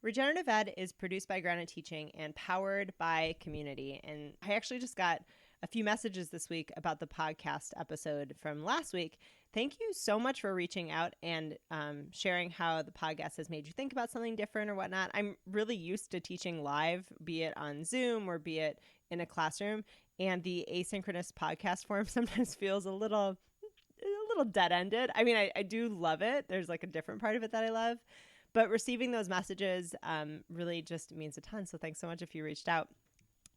Regenerative Ed is produced by Grounded Teaching and powered by community. And I actually just got a few messages this week about the podcast episode from last week. Thank you so much for reaching out and sharing how the podcast has made you think about something different or whatnot. I'm really used to teaching live, be it on Zoom or be it in a classroom. And the asynchronous podcast form sometimes feels a little dead-ended. I mean, I do love it. There's like a different part of it that I love. But receiving those messages really just means a ton. So thanks so much if you reached out.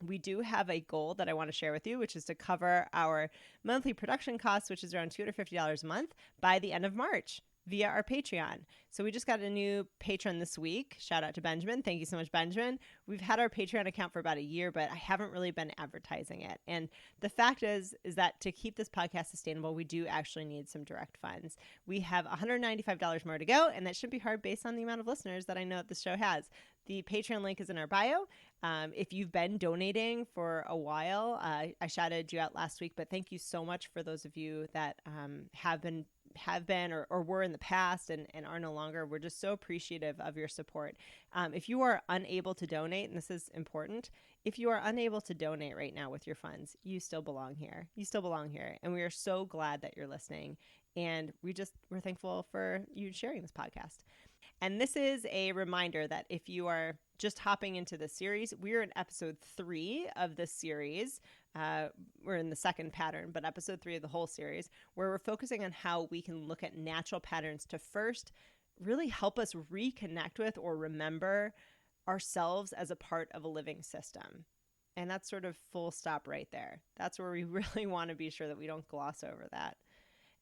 We do have a goal that I want to share with you, which is to cover our monthly production costs, which is around $250 a month, by the end of March via our Patreon. So we just got a new patron this week. Shout out to Benjamin. Thank you so much, Benjamin. We've had our Patreon account for about a year, but I haven't really been advertising it. And the fact is that to keep this podcast sustainable, we do actually need some direct funds. We have $195 more to go, and that shouldn't be hard based on the amount of listeners that I know that this show has. The Patreon link is in our bio. If you've been donating for a while, I shouted you out last week, but thank you so much for those of you that have been or were in the past and are no longer. We're just so appreciative of your support. If you are unable to donate, and this is important, if you are unable to donate right now with your funds, you still belong here. You still belong here. And we are so glad that you're listening. And we're thankful for you sharing this podcast. And this is a reminder that if you are just hopping into the series, we're in episode 3 of this series. We're in the second pattern, but episode 3 of the whole series, where we're focusing on how we can look at natural patterns to first really help us reconnect with or remember ourselves as a part of a living system. And that's sort of full stop right there. That's where we really want to be sure that we don't gloss over that.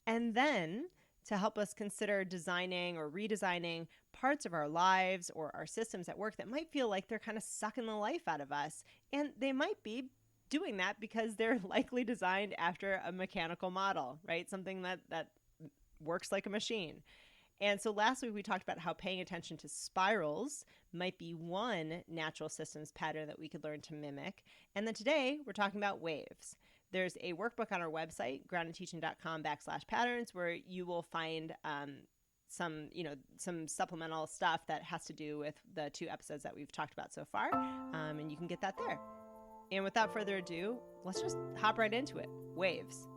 And then to help us consider designing or redesigning parts of our lives or our systems at work that might feel like they're kind of sucking the life out of us. And they might be doing that because they're likely designed after a mechanical model, right? Something that works like a machine. And so last week we talked about how paying attention to spirals might be one natural systems pattern that we could learn to mimic. And then today we're talking about waves. There's a workbook on our website, groundedteaching.com/patterns, where you will find some supplemental stuff that has to do with the 2 episodes that we've talked about so far. And you can get that there. And without further ado, let's just hop right into it. Waves.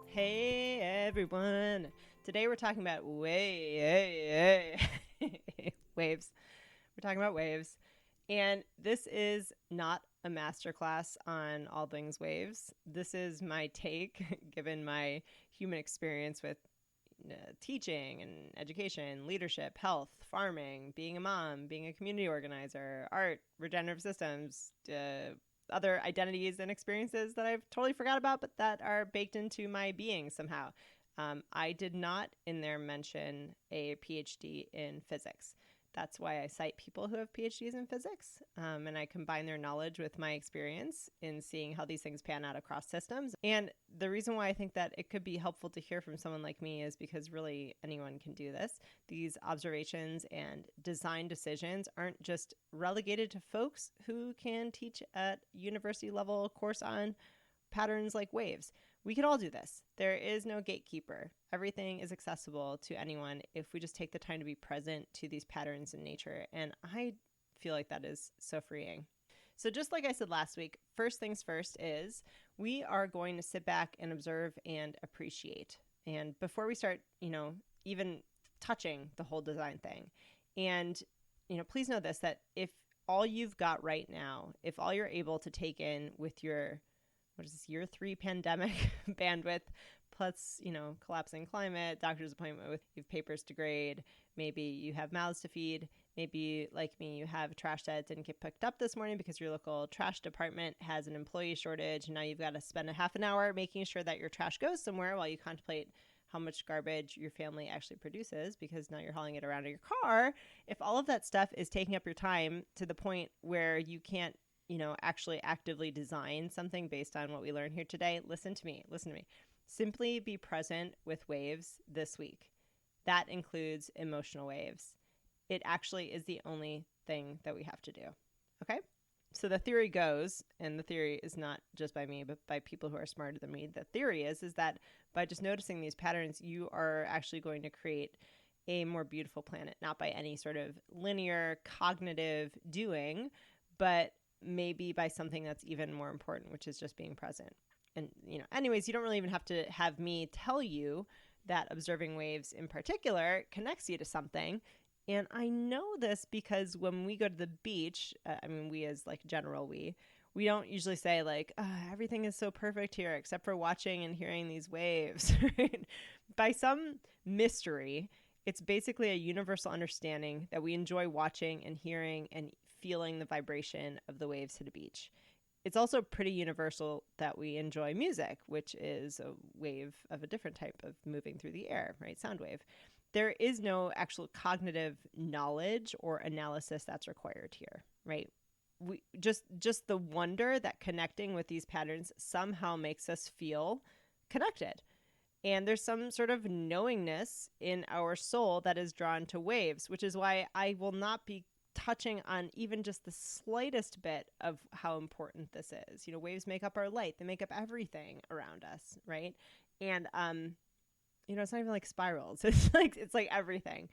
Hey everyone. Today we're talking about waves. We're talking about waves. And this is not a masterclass on all things waves. This is my take, given my human experience with teaching and education, leadership, health, farming, being a mom, being a community organizer, art, regenerative systems, other identities and experiences that I've totally forgot about, but that are baked into my being somehow. I did not in there mention a PhD in physics. That's why I cite people who have PhDs in physics, and I combine their knowledge with my experience in seeing how these things pan out across systems. And the reason why I think that it could be helpful to hear from someone like me is because really anyone can do this. These observations and design decisions aren't just relegated to folks who can teach at university level course on patterns like waves. We can all do this. There is no gatekeeper. Everything is accessible to anyone if we just take the time to be present to these patterns in nature. And I feel like that is so freeing. So just like I said last week, first things first is we are going to sit back and observe and appreciate. And before we start, even touching the whole design thing. And, please know this, that if all you've got right now, if all you're able to take in with your year 3 pandemic bandwidth, plus, collapsing climate, doctor's appointment with you have papers to grade, maybe you have mouths to feed, maybe like me, you have trash that didn't get picked up this morning because your local trash department has an employee shortage, and now you've got to spend a half an hour making sure that your trash goes somewhere while you contemplate how much garbage your family actually produces because now you're hauling it around in your car. If all of that stuff is taking up your time to the point where you can't actually actively design something based on what we learned here today, listen to me. Simply be present with waves this week. That includes emotional waves. it actually is the only thing that we have to do. Okay? So the theory goes, and the theory is not just by me, but by people who are smarter than me. The theory is that by just noticing these patterns, you are actually going to create a more beautiful planet, not by any sort of linear cognitive doing, but maybe by something that's even more important, which is just being present. And, anyways, you don't really even have to have me tell you that observing waves in particular connects you to something. And I know this because when we go to the beach, we as like general, we don't usually say like, oh, everything is so perfect here except for watching and hearing these waves. Right? By some mystery, it's basically a universal understanding that we enjoy watching and hearing and feeling the vibration of the waves to the beach. It's also pretty universal that we enjoy music, which is a wave of a different type of moving through the air, right? Sound wave. There is no actual cognitive knowledge or analysis that's required here, right? We just the wonder that connecting with these patterns somehow makes us feel connected. And there's some sort of knowingness in our soul that is drawn to waves, which is why I will not be touching on even just the slightest bit of how important this is. Waves make up our light. They make up everything around us, right? And, it's not even like spirals. It's like everything.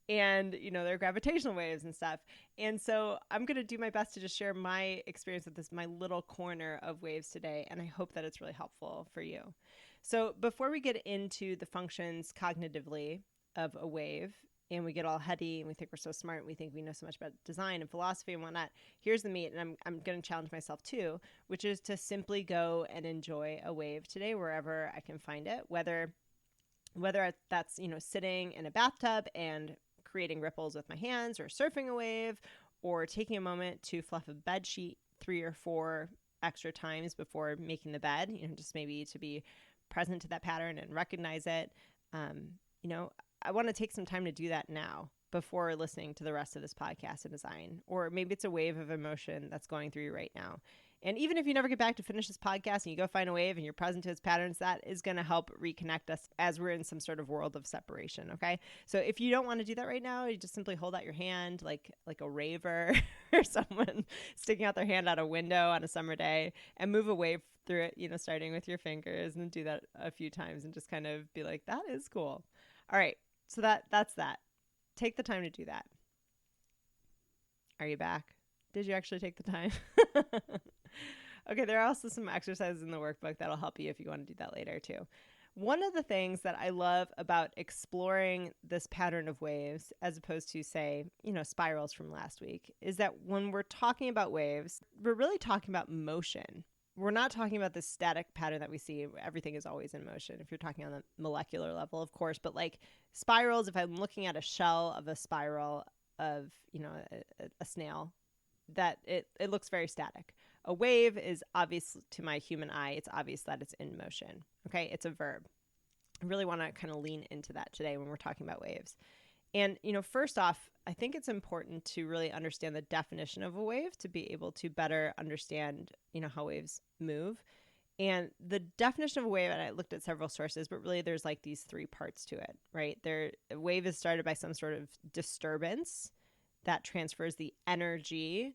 And, they're gravitational waves and stuff. And so I'm going to do my best to just share my experience with this, my little corner of waves today. And I hope that it's really helpful for you. So before we get into the functions cognitively of a wave, and we get all heady and we think we're so smart and we think we know so much about design and philosophy and whatnot, here's the meat. And I'm going to challenge myself too, which is to simply go and enjoy a wave today wherever I can find it, whether that's, sitting in a bathtub and creating ripples with my hands, or surfing a wave, or taking a moment to fluff a bed sheet 3 or 4 extra times before making the bed, just maybe to be present to that pattern and recognize it. I want to take some time to do that now before listening to the rest of this podcast and design. Or maybe it's a wave of emotion that's going through you right now. And even if you never get back to finish this podcast and you go find a wave and you're present to its patterns, that is going to help reconnect us as we're in some sort of world of separation. Okay. So if you don't want to do that right now, you just simply hold out your hand like a raver or someone sticking out their hand out a window on a summer day, and move a wave through it, starting with your fingers, and do that a few times and just kind of be like, that is cool. All right. So that's that. Take the time to do that. Are you back? Did you actually take the time? Okay, there are also some exercises in the workbook that'll help you if you want to do that later too. One of the things that I love about exploring this pattern of waves, as opposed to, say, spirals from last week, is that when we're talking about waves, we're really talking about motion. We're not talking about this static pattern that we see. Everything is always in motion if you're talking on the molecular level, of course. But like spirals, if I'm looking at a shell of a spiral of, a snail, that it looks very static. A wave is obvious to my human eye. It's obvious that it's in motion. Okay, it's a verb. I really want to kind of lean into that today when we're talking about waves. And, first off, I think it's important to really understand the definition of a wave to be able to better understand, how waves move. And the definition of a wave, and I looked at several sources, but really there's like these 3 parts to it, right? A wave is started by some sort of disturbance that transfers the energy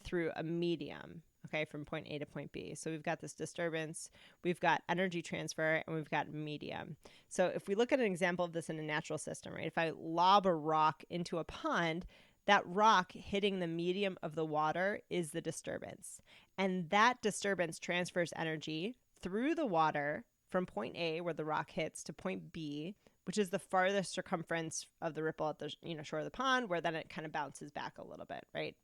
through a medium, okay, from point A to point B. So we've got this disturbance, we've got energy transfer, and we've got medium. So if we look at an example of this in a natural system, right, if I lob a rock into a pond, that rock hitting the medium of the water is the disturbance. And that disturbance transfers energy through the water from point A, where the rock hits, to point B, which is the farthest circumference of the ripple at the shore of the pond, where then it kind of bounces back a little bit, right?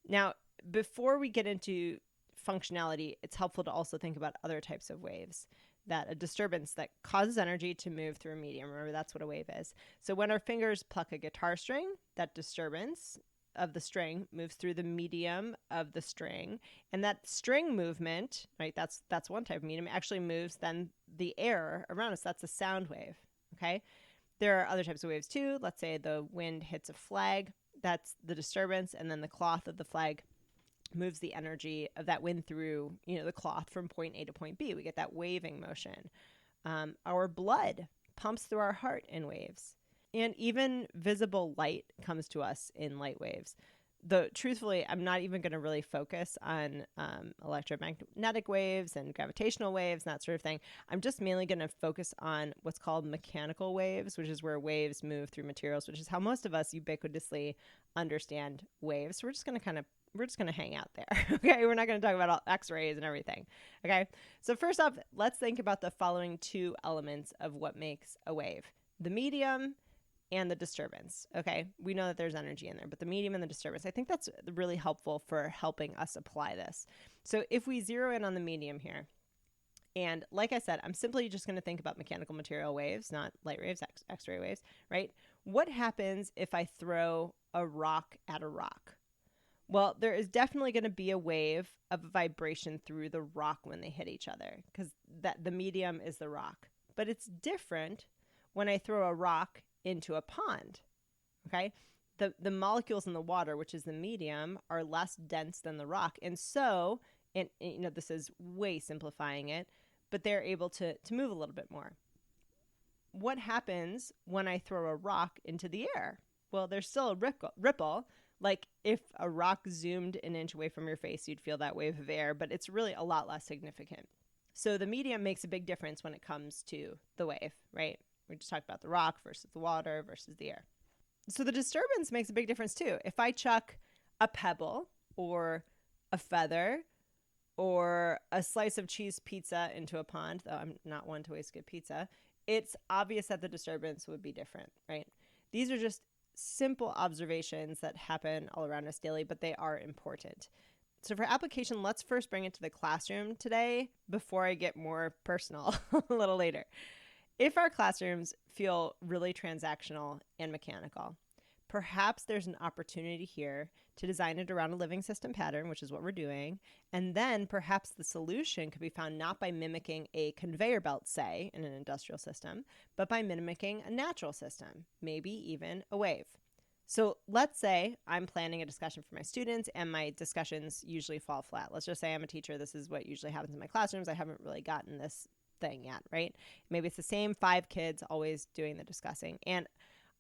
Now, before we get into functionality, it's helpful to also think about other types of waves. That a disturbance that causes energy to move through a medium. Remember, that's what a wave is. So when our fingers pluck a guitar string, that disturbance of the string moves through the medium of the string. And that string movement, right, that's one type of medium, actually moves then the air around us. That's a sound wave, okay? There are other types of waves too. Let's say the wind hits a flag. That's the disturbance. And then the cloth of the flag moves the energy of that wind through, the cloth from point A to point B. We get that waving motion. Our blood pumps through our heart in waves. And even visible light comes to us in light waves. Though truthfully, I'm not even going to really focus on electromagnetic waves and gravitational waves and that sort of thing. I'm just mainly going to focus on what's called mechanical waves, which is where waves move through materials, which is how most of us ubiquitously understand waves. So we're just going to hang out there. Okay. We're not going to talk about all X-rays and everything. Okay. So first off, let's think about the following two elements of what makes a wave: the medium and the disturbance. Okay. We know that there's energy in there, but the medium and the disturbance, I think that's really helpful for helping us apply this. So if we zero in on the medium here, and like I said, I'm simply just going to think about mechanical material waves, not light waves, X-ray waves, right? What happens if I throw a rock at a rock? Well, there is definitely going to be a wave of vibration through the rock when they hit each other, because that the medium is the rock. But it's different when I throw a rock into a pond. Okay. The molecules in the water, which is the medium, are less dense than the rock. And so, and this is way simplifying it, but they're able to move a little bit more. What happens when I throw a rock into the air? Well, there's still a ripple. Like if a rock zoomed an inch away from your face, you'd feel that wave of air, but it's really a lot less significant. So the medium makes a big difference when it comes to the wave, right? We just talked about the rock versus the water versus the air. So the disturbance makes a big difference too. If I chuck a pebble or a feather or a slice of cheese pizza into a pond, though I'm not one to waste good pizza, it's obvious that the disturbance would be different, right? These are just simple observations that happen all around us daily, but they are important. So for application, let's first bring it to the classroom today before I get more personal a little later. If our classrooms feel really transactional and mechanical, perhaps there's an opportunity here to design it around a living system pattern, which is what we're doing. And then perhaps the solution could be found not by mimicking a conveyor belt, say, in an industrial system, but by mimicking a natural system, maybe even a wave. So let's say I'm planning a discussion for my students and my discussions usually fall flat. Let's just say I'm a teacher. This is what usually happens in my classrooms. I haven't really gotten this thing yet, right? Maybe it's the same 5 kids always doing the discussing. And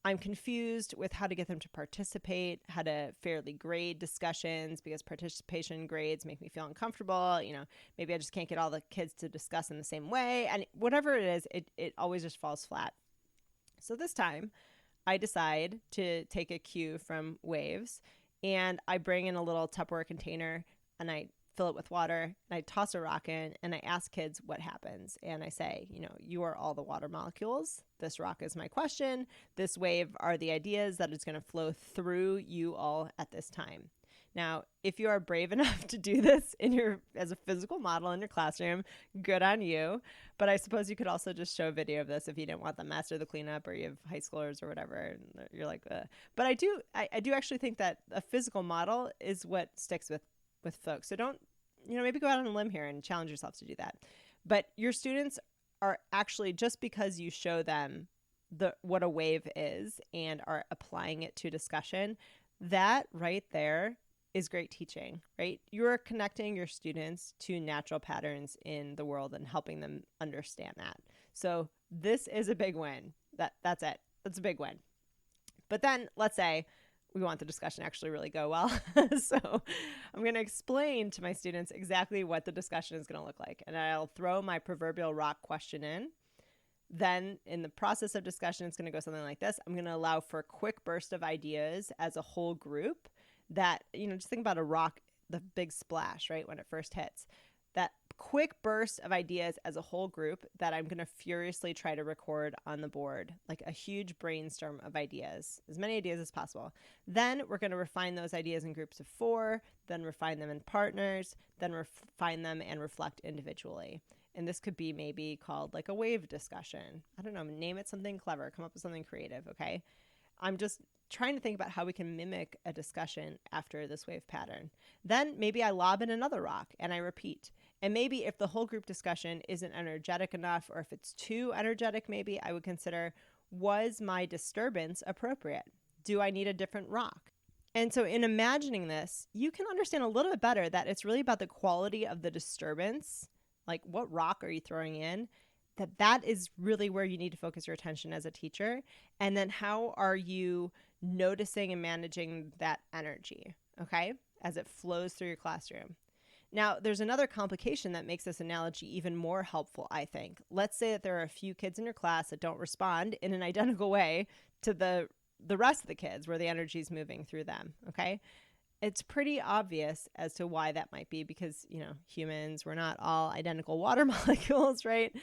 I'm confused with how to get them to participate, how to fairly grade discussions, because participation grades make me feel uncomfortable. Maybe I just can't get all the kids to discuss in the same way. And whatever it is, it always just falls flat. So this time I decide to take a cue from waves, and I bring in a little Tupperware container and I fill it with water, and I toss a rock in, and I ask kids what happens. And I say, you are all the water molecules. This rock is my question. This wave are the ideas that is going to flow through you all at this time. Now, if you are brave enough to do this as a physical model in your classroom, good on you. But I suppose you could also just show a video of this if you didn't want the mess or the cleanup, or you have high schoolers or whatever, and you're like, But I do actually think that a physical model is what sticks with folks. So don't, maybe go out on a limb here and challenge yourselves to do that. But your students are actually, just because you show them what a wave is and are applying it to discussion, that right there is great teaching, right? You're connecting your students to natural patterns in the world and helping them understand that. So this is a big win. That's it. That's a big win. But then let's say we want the discussion actually really go well. So I'm going to explain to my students exactly what the discussion is going to look like. And I'll throw my proverbial rock question in. Then in the process of discussion, it's going to go something like this. I'm going to allow for a quick burst of ideas as a whole group that, just think about a rock, the big splash, right? When it first hits. That quick burst of ideas as a whole group that I'm going to furiously try to record on the board, like a huge brainstorm of ideas, as many ideas as possible. Then we're going to refine those ideas in groups of 4, then refine them in partners, then refine them and reflect individually. And this could be maybe called like a wave discussion. I don't know, name it something clever, come up with something creative, okay? I'm just trying to think about how we can mimic a discussion after this wave pattern. Then maybe I lob in another rock and I repeat. And maybe if the whole group discussion isn't energetic enough, or if it's too energetic, maybe I would consider, was my disturbance appropriate? Do I need a different rock? And so in imagining this, you can understand a little bit better that it's really about the quality of the disturbance. Like, what rock are you throwing in that is really where you need to focus your attention as a teacher. And then how are you noticing and managing that energy, okay, as it flows through your classroom? Now, there's another complication that makes this analogy even more helpful, I think. Let's say that there are a few kids in your class that don't respond in an identical way to the rest of the kids where the energy is moving through them, okay? It's pretty obvious as to why that might be because, humans, we're not all identical water molecules, right?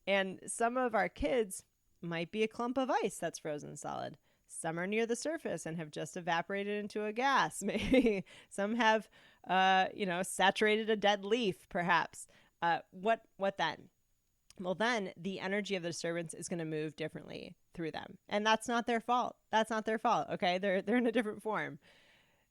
And some of our kids might be a clump of ice that's frozen solid. Some are near the surface and have just evaporated into a gas. Maybe some have, saturated a dead leaf, perhaps. What then? Well, then the energy of the disturbance is going to move differently through them. And that's not their fault. Okay? They're in a different form.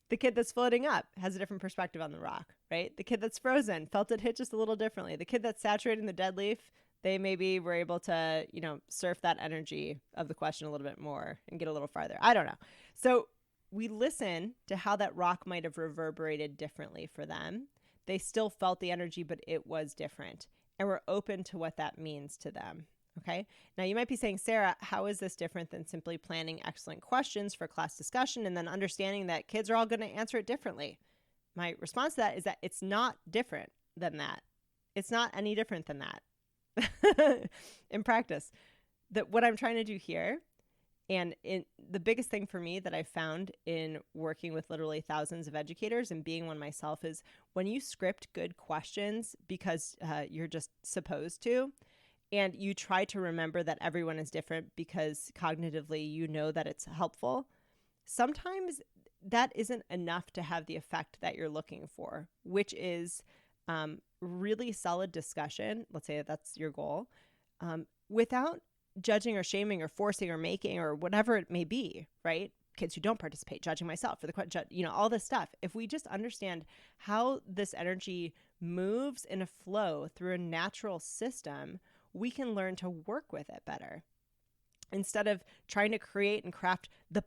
The kid that's floating up has a different perspective on the rock, right? The kid that's frozen felt it hit just a little differently. The kid that's saturating the dead leaf, they maybe were able to, surf that energy of the question a little bit more and get a little farther. I don't know. So we listen to how that rock might have reverberated differently for them. They still felt the energy, but it was different. And we're open to what that means to them. Okay. Now you might be saying, Sarah, how is this different than simply planning excellent questions for class discussion and then understanding that kids are all going to answer it differently? My response to that is that it's not different than that. It's not any different than that in practice. That what I'm trying to do here, and the biggest thing for me that I found in working with literally thousands of educators and being one myself is when you script good questions because you're just supposed to, and you try to remember that everyone is different because cognitively you know that it's helpful, sometimes that isn't enough to have the effect that you're looking for, which is really solid discussion. Let's say that's your goal, without judging or shaming or forcing or making or whatever it may be, right? Kids who don't participate, judging myself for the all this stuff. If we just understand how this energy moves in a flow through a natural system, we can learn to work with it better instead of trying to create and craft the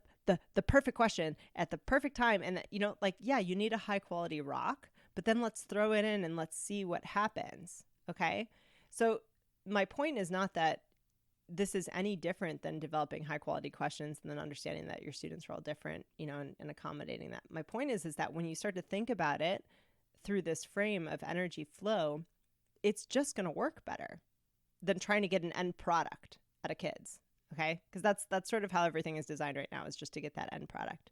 perfect question at the perfect time. And you need a high quality rock, but then let's throw it in and let's see what happens. Okay. So my point is not that this is any different than developing high quality questions and then understanding that your students are all different, and accommodating that. My point is that when you start to think about it through this frame of energy flow, it's just going to work better than trying to get an end product out of kids. Okay. Because that's sort of how everything is designed right now, is just to get that end product.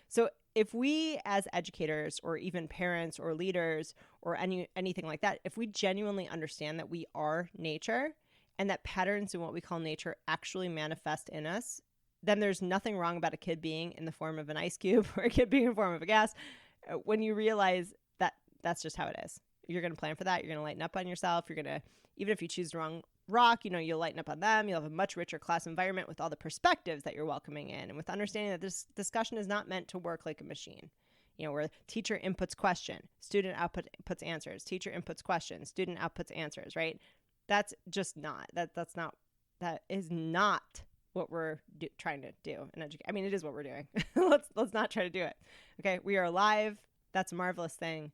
So if we as educators or even parents or leaders or anything like that, if we genuinely understand that we are nature and that patterns in what we call nature actually manifest in us, then there's nothing wrong about a kid being in the form of an ice cube or a kid being in the form of a gas. When you realize that that's just how it is, you're going to plan for that. You're going to lighten up on yourself. You're going to, even if you choose the wrong rock, you'll lighten up on them. You'll have a much richer class environment with all the perspectives that you're welcoming in, and with understanding that this discussion is not meant to work like a machine, where teacher inputs question, student puts answers, teacher inputs question, student outputs answers, right? That's just not, that is not what we're trying to do in education. I mean, it is what we're doing. Let's not try to do it. Okay. We are alive. That's a marvelous thing.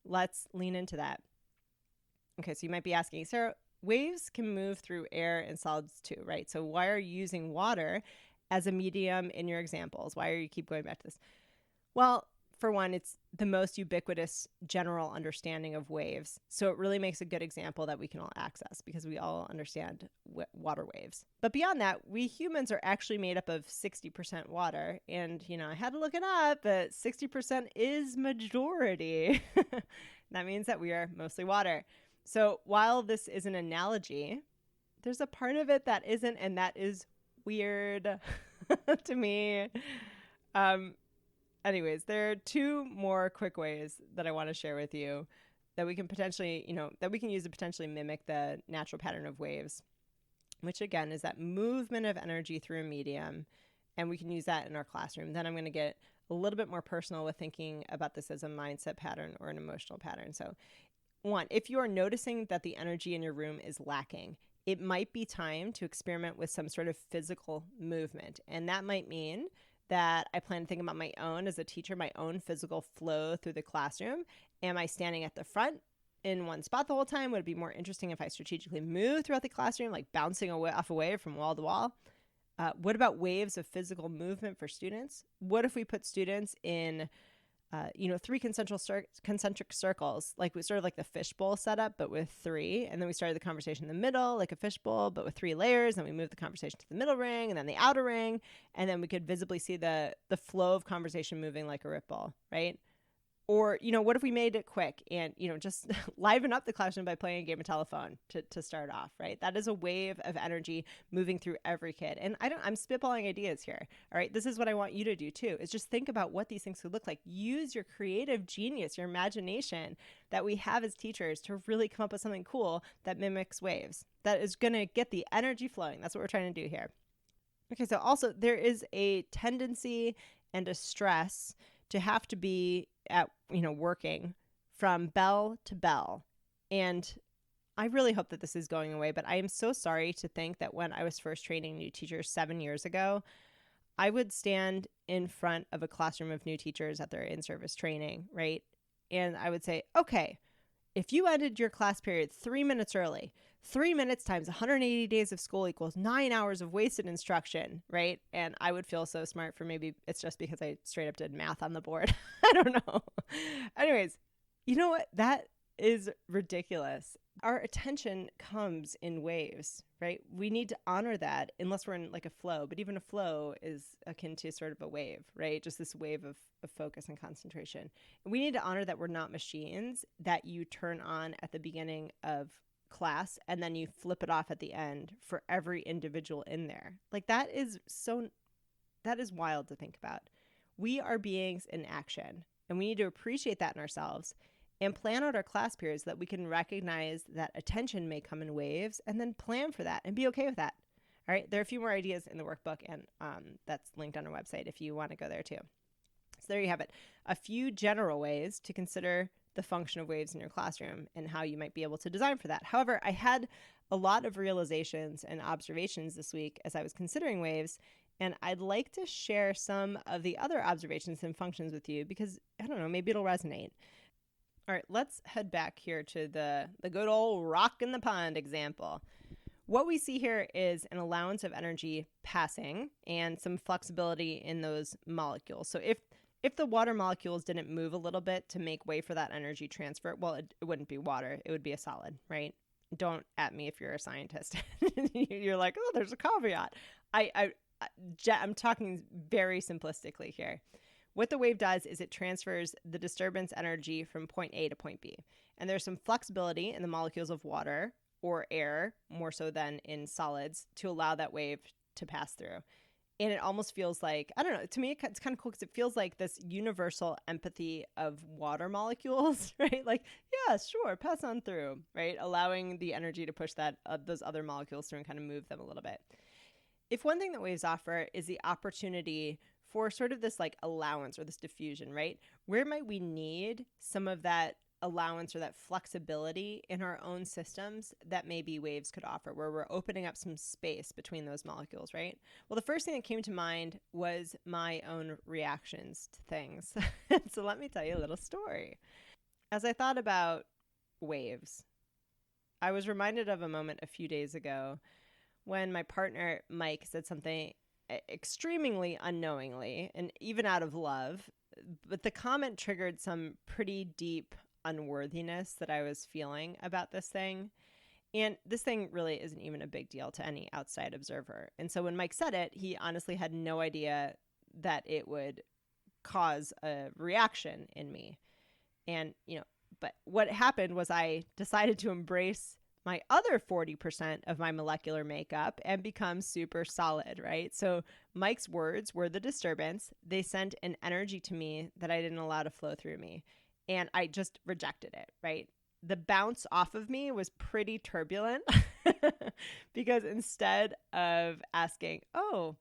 Let's lean into that. Okay. So you might be asking, Sarah, waves can move through air and solids too, right? So why are you using water as a medium in your examples? Why are you keep going back to this? Well, for one, it's the most ubiquitous general understanding of waves. So it really makes a good example that we can all access because we all understand water waves. But beyond that, we humans are actually made up of 60% water. And, I had to look it up, but 60% is majority. That means that we are mostly water. So while this is an analogy, there's a part of it that isn't, and that is weird to me. Anyways, there are two more quick ways that I want to share with you that we can potentially, that we can use to potentially mimic the natural pattern of waves, which again is that movement of energy through a medium. And we can use that in our classroom. Then I'm going to get a little bit more personal with thinking about this as a mindset pattern or an emotional pattern. So one, if you are noticing that the energy in your room is lacking, it might be time to experiment with some sort of physical movement. And that might mean that I plan to think about my own, as a teacher, my own physical flow through the classroom. Am I standing at the front? in one spot the whole time? Would it be more interesting if I strategically move throughout the classroom, like bouncing off a wave from wall to wall? What about waves of physical movement for students? What if we put students in, three concentric circles, like sort of like the fishbowl setup, but with three. And then we started the conversation in the middle, like a fishbowl, but with three layers. And we moved the conversation to the middle ring and then the outer ring. And then we could visibly see the flow of conversation moving like a ripple, right? Or, what if we made it quick and, just liven up the classroom by playing a game of telephone to start off, right? That is a wave of energy moving through every kid. And I'm spitballing ideas here. All right. This is what I want you to do too, is just think about what these things could look like. Use your creative genius, your imagination that we have as teachers to really come up with something cool that mimics waves, that is going to get the energy flowing. That's what we're trying to do here. Okay. So also there is a tendency and a stress to have to be at, working from bell to bell. And I really hope that this is going away, but I am so sorry to think that when I was first training new teachers 7 years ago, I would stand in front of a classroom of new teachers at their in-service training, right? And I would say, okay, if you ended your class period 3 minutes early, 3 minutes times 180 days of school equals 9 hours of wasted instruction, right? And I would feel so smart for maybe it's just because I straight up did math on the board. I don't know. Anyways, you know what? That is ridiculous. Our attention comes in waves, right? We need to honor that unless we're in like a flow, but even a flow is akin to sort of a wave, right? Just this wave of focus and concentration. And we need to honor that we're not machines that you turn on at the beginning of class and then you flip it off at the end for every individual in there. Like that is wild to think about. We are beings in action and we need to appreciate that in ourselves and plan out our class periods so that we can recognize that attention may come in waves and then plan for that and be okay with that. All right. There are a few more ideas in the workbook and that's linked on our website if you want to go there too. So there you have it. A few general ways to consider the function of waves in your classroom and how you might be able to design for that. However, I had a lot of realizations and observations this week as I was considering waves, and I'd like to share some of the other observations and functions with you because, I don't know, maybe it'll resonate. All right, let's head back here to the good old rock in the pond example. What we see here is an allowance of energy passing and some flexibility in those molecules. So if the water molecules didn't move a little bit to make way for that energy transfer, well, it wouldn't be water. It would be a solid, right? Don't at me if you're a scientist. You're like, oh, there's a caveat. I'm talking very simplistically here. What the wave does is it transfers the disturbance energy from point A to point B. And there's some flexibility in the molecules of water or air, more so than in solids, to allow that wave to pass through. And it almost feels like, I don't know, to me, it's kind of cool because it feels like this universal empathy of water molecules, right? Like, yeah, sure, pass on through, right? Allowing the energy to push that those other molecules through and kind of move them a little bit. If one thing that waves offer is the opportunity for sort of this like allowance or this diffusion, right? Where might we need some of that allowance or that flexibility in our own systems that maybe waves could offer, where we're opening up some space between those molecules, right? Well, the first thing that came to mind was my own reactions to things. So let me tell you a little story. As I thought about waves, I was reminded of a moment a few days ago when my partner, Mike, said something extremely unknowingly and even out of love, but the comment triggered some pretty deep unworthiness that I was feeling about this thing. And this thing really isn't even a big deal to any outside observer. And so when Mike said it, he honestly had no idea that it would cause a reaction in me. And, but what happened was I decided to embrace my other 40% of my molecular makeup and become super solid, right? So Mike's words were the disturbance. They sent an energy to me that I didn't allow to flow through me. And I just rejected it, right? The bounce off of me was pretty turbulent because instead of asking, oh,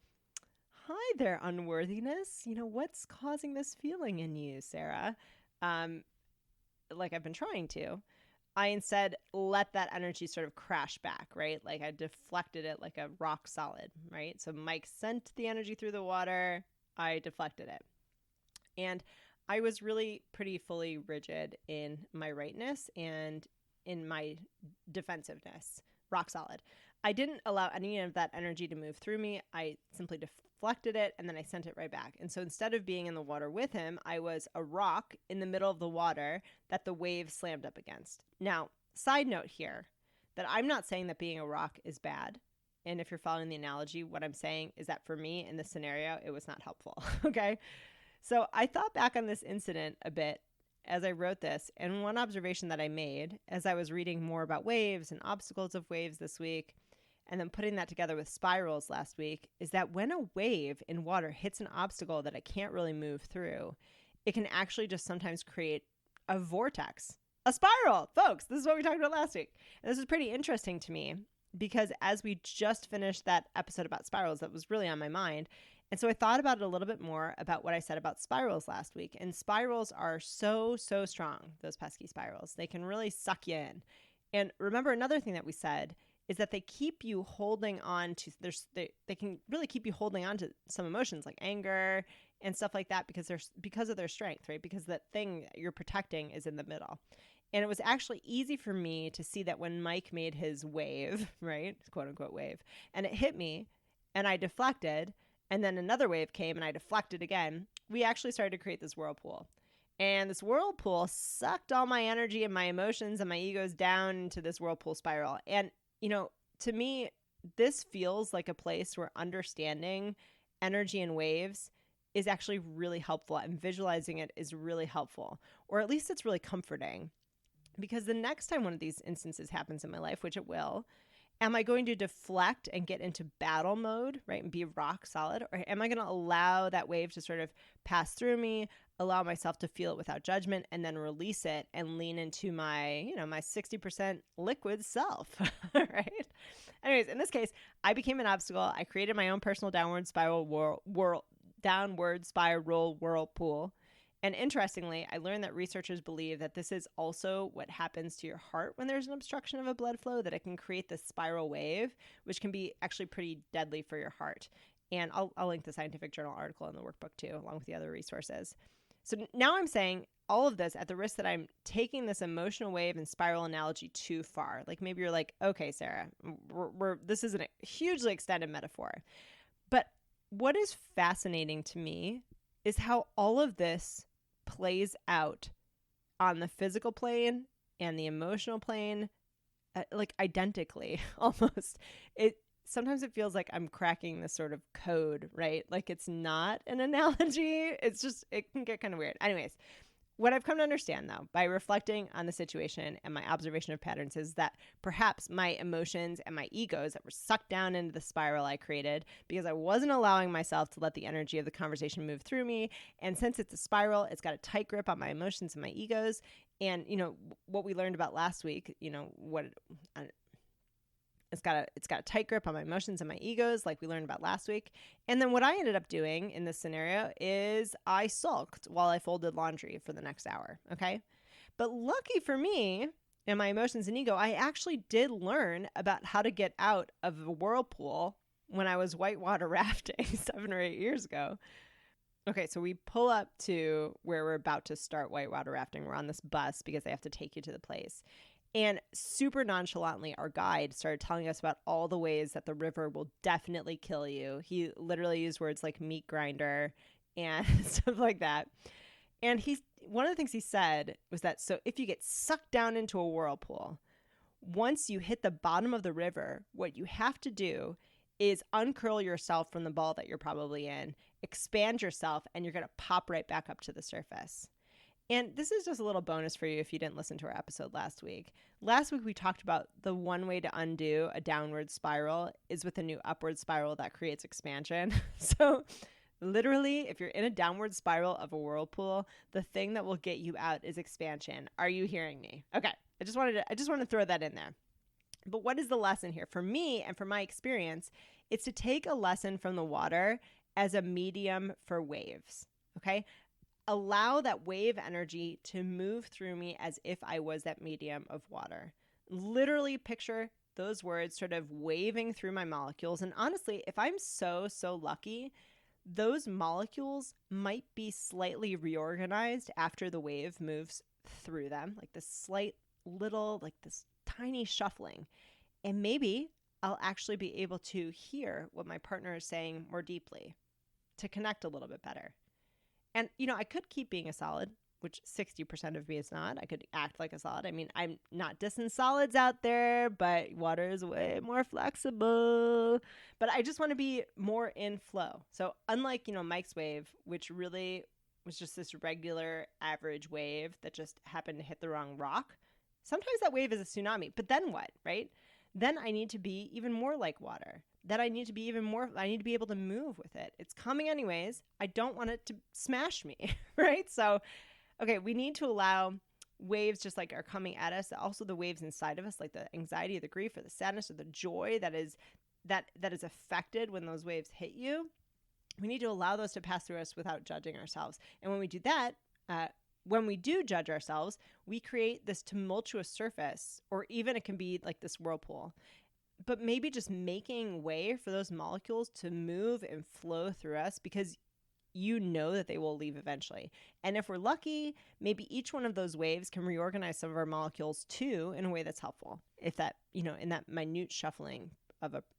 hi there, unworthiness, what's causing this feeling in you, Sarah? Like I've been trying to, I instead let that energy sort of crash back, right? Like I deflected it like a rock solid, right? So Mike sent the energy through the water. I deflected it. And I was really pretty fully rigid in my rightness and in my defensiveness, rock solid. I didn't allow any of that energy to move through me. I simply deflected it and then I sent it right back. And so instead of being in the water with him, I was a rock in the middle of the water that the wave slammed up against. Now, side note here, that I'm not saying that being a rock is bad. And if you're following the analogy, what I'm saying is that for me in this scenario, it was not helpful. Okay. So I thought back on this incident a bit as I wrote this. And one observation that I made as I was reading more about waves and obstacles of waves this week, and then putting that together with spirals last week, is that when a wave in water hits an obstacle that it can't really move through, it can actually just sometimes create a vortex, a spiral. Folks, this is what we talked about last week. And this is pretty interesting to me because as we just finished that episode about spirals, that was really on my mind. And so I thought about it a little bit more about what I said about spirals last week. And spirals are so strong, those pesky spirals. They can really suck you in. And remember, another thing that we said is that they keep you holding on to, they can really keep you holding on to some emotions like anger and stuff like that because of their strength, right? Because that thing you're protecting is in the middle. And it was actually easy for me to see that when Mike made his wave, right, quote unquote wave, and it hit me and I deflected, and then another wave came and I deflected again, we actually started to create this whirlpool. And this whirlpool sucked all my energy and my emotions and my egos down into this whirlpool spiral. And, to me, this feels like a place where understanding energy and waves is actually really helpful, and visualizing it is really helpful, or at least it's really comforting. Because the next time one of these instances happens in my life, which it will, am I going to deflect and get into battle mode, right, and be rock solid? Or am I going to allow that wave to sort of pass through me, allow myself to feel it without judgment, and then release it and lean into my, my 60% liquid self, right? Anyways, in this case, I became an obstacle. I created my own personal downward spiral whirlpool. And interestingly, I learned that researchers believe that this is also what happens to your heart when there's an obstruction of a blood flow, that it can create this spiral wave, which can be actually pretty deadly for your heart. And I'll link the scientific journal article in the workbook too, along with the other resources. So now I'm saying all of this at the risk that I'm taking this emotional wave and spiral analogy too far. Like maybe you're like, okay, Sarah, this is a hugely extended metaphor. But what is fascinating to me is how all of this plays out on the physical plane and the emotional plane, like identically almost. Sometimes it feels like I'm cracking this sort of code, right? Like it's not an analogy. It's just, it can get kind of weird. Anyways, what I've come to understand though, by reflecting on the situation and my observation of patterns, is that perhaps my emotions and my egos that were sucked down into the spiral I created because I wasn't allowing myself to let the energy of the conversation move through me. And since it's a spiral, it's got a tight grip on my emotions and my egos. And, what we learned about last week, it's got a tight grip on my emotions and my egos, like we learned about last week. And then what I ended up doing in this scenario is I sulked while I folded laundry for the next hour, okay? But lucky for me and my emotions and ego, I actually did learn about how to get out of a whirlpool when I was whitewater rafting 7 or 8 years ago. Okay, so we pull up to where we're about to start whitewater rafting. We're on this bus because they have to take you to the place. And super nonchalantly, our guide started telling us about all the ways that the river will definitely kill you. He literally used words like meat grinder and stuff like that. And one of the things he said was that, so if you get sucked down into a whirlpool, once you hit the bottom of the river, what you have to do is uncurl yourself from the ball that you're probably in, expand yourself, and you're going to pop right back up to the surface. And this is just a little bonus for you if you didn't listen to our episode last week. Last week, we talked about the one way to undo a downward spiral is with a new upward spiral that creates expansion. So literally, if you're in a downward spiral of a whirlpool, the thing that will get you out is expansion. Are you hearing me? Okay. I just wanted to throw that in there. But what is the lesson here? For me and for my experience, it's to take a lesson from the water as a medium for waves. Okay. Allow that wave energy to move through me as if I was that medium of water. Literally picture those words sort of waving through my molecules. And honestly, if I'm so lucky those molecules might be slightly reorganized after the wave moves through them, like this slight little, like this tiny shuffling. And maybe I'll actually be able to hear what my partner is saying more deeply, to connect a little bit better. And, I could keep being a solid, which 60% of me is not. I could act like a solid. I mean, I'm not dissing solids out there, but water is way more flexible. But I just want to be more in flow. So unlike, Mike's wave, which really was just this regular average wave that just happened to hit the wrong rock, sometimes that wave is a tsunami. But then what, right? Then I need to be even more like water. Then I need to be I need to be able to move with it. It's coming anyways. I don't want it to smash me, right? So, okay, we need to allow waves just like are coming at us, also the waves inside of us, like the anxiety or the grief or the sadness or the joy that is affected when those waves hit you. We need to allow those to pass through us without judging ourselves. And when we do that, when we do judge ourselves, we create this tumultuous surface, or even it can be like this whirlpool. But maybe just making way for those molecules to move and flow through us, because you know that they will leave eventually. And if we're lucky, maybe each one of those waves can reorganize some of our molecules too in a way that's helpful. If that, in that minute shuffling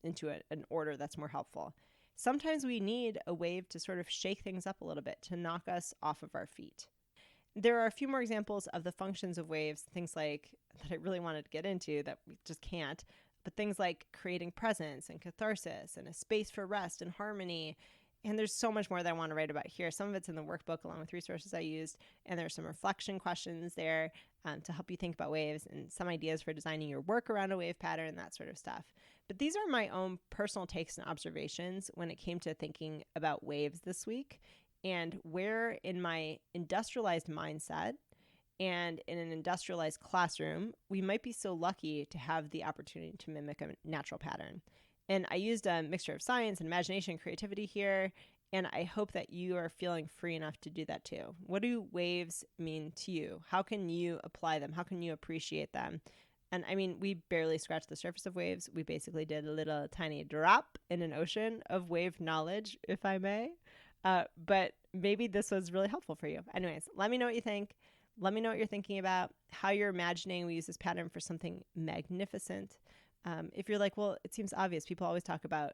into an order that's more helpful. Sometimes we need a wave to sort of shake things up a little bit, to knock us off of our feet. There are a few more examples of the functions of waves, things like that I really wanted to get into that we just can't, but things like creating presence and catharsis and a space for rest and harmony. And there's so much more that I want to write about here. Some of it's in the workbook along with resources I used. And there's some reflection questions there to help you think about waves, and some ideas for designing your work around a wave pattern, that sort of stuff. But these are my own personal takes and observations when it came to thinking about waves this week, and where in my industrialized mindset and in an industrialized classroom, we might be so lucky to have the opportunity to mimic a natural pattern. And I used a mixture of science and imagination and creativity here, and I hope that you are feeling free enough to do that too. What do waves mean to you? How can you apply them? How can you appreciate them? And I mean, we barely scratched the surface of waves. We basically did a little tiny drop in an ocean of wave knowledge, if I may. But maybe this was really helpful for you. Anyways, let me know what you think. Let me know what you're thinking about, how you're imagining we use this pattern for something magnificent. If you're like, well, it seems obvious. People always talk about,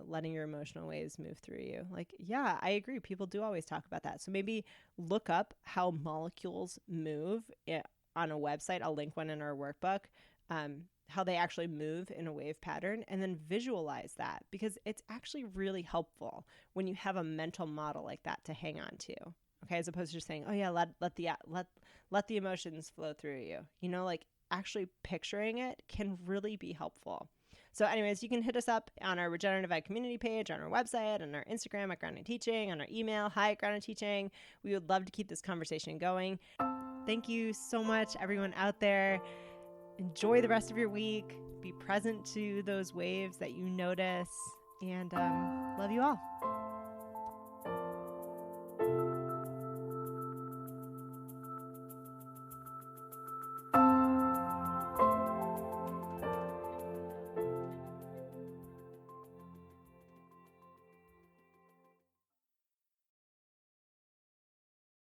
letting your emotional waves move through you. Like, yeah, I agree. People do always talk about that. So maybe look up how molecules move on a website. I'll link one in our workbook, how they actually move in a wave pattern, and then visualize that, because it's actually really helpful when you have a mental model like that to hang on to. Okay, as opposed to just saying, oh yeah, let the emotions flow through you. Like actually picturing it can really be helpful. So anyways, you can hit us up on our Regenerative Ed community page, on our website, on our Instagram at Grounded Teaching, on our email, hi@groundedteaching. We would love to keep this conversation going. Thank you so much, everyone out there. Enjoy the rest of your week. Be present to those waves that you notice, and love you all.